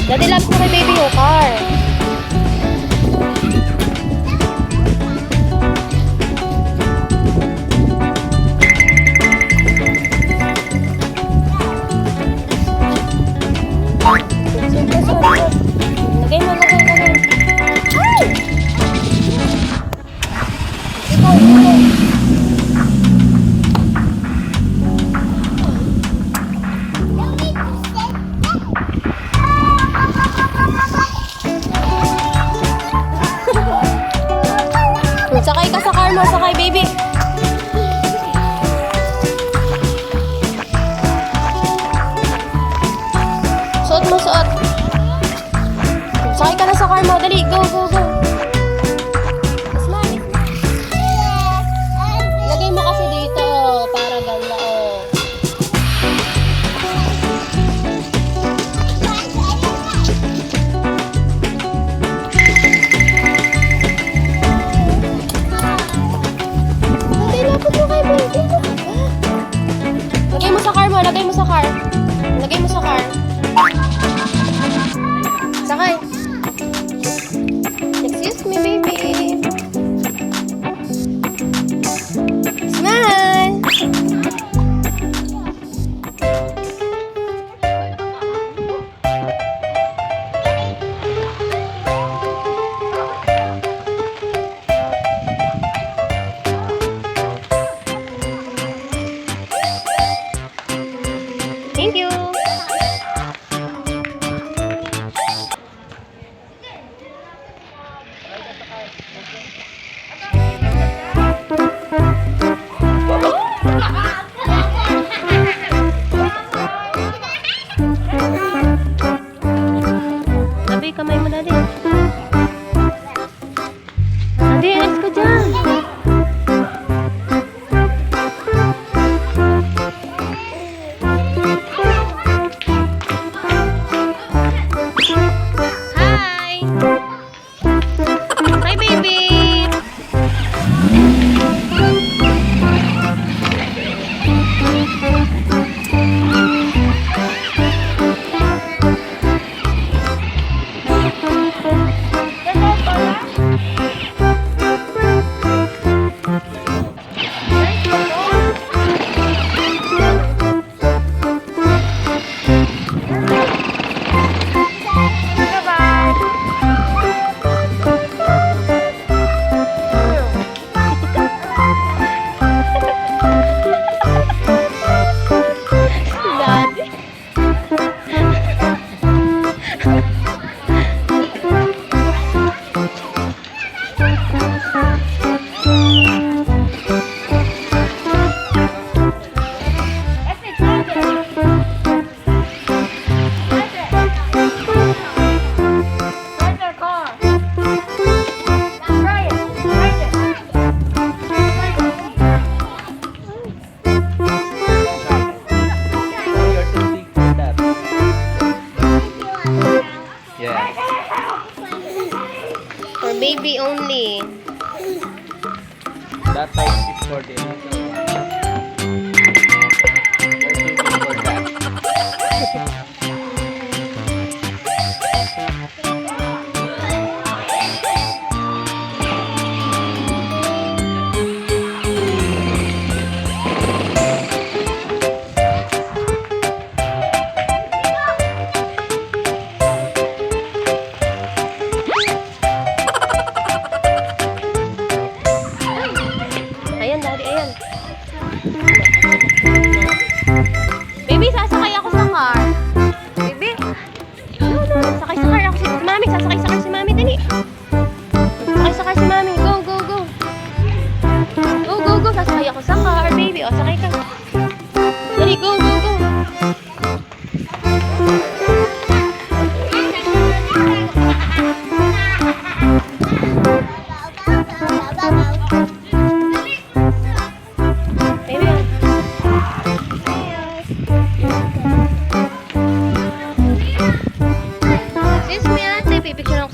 Daddy loves mo kay baby yung car. Lagay mo, lagay. Ay! Sakay ka sa car mo, sakay baby. Suot mo, suot. Sakay ka na sa car mo, dali, go. Lagay mo kasi dito, para ganda, oh. Lagay mo sa car mo, lagay mo sa car. Lagay mo sa car. Sakay. Excuse me, baby. Smile. Thank you. Sabi, kamay mo, Daddy. Daddy, alis ka dyan. Hi, baby! For baby only. That type is for the for that. Ayan, Daddy, ayan. Baby, sasakay ako sa car. Baby. No, sakay sa car ako si Mami. Sasakay sa car si Mami, dali. Sakay sa car si Mami. Go. Go. Sasakay ako sa car, baby. O, sakay ka. Dali, go. Excuse me, ate. Pipicture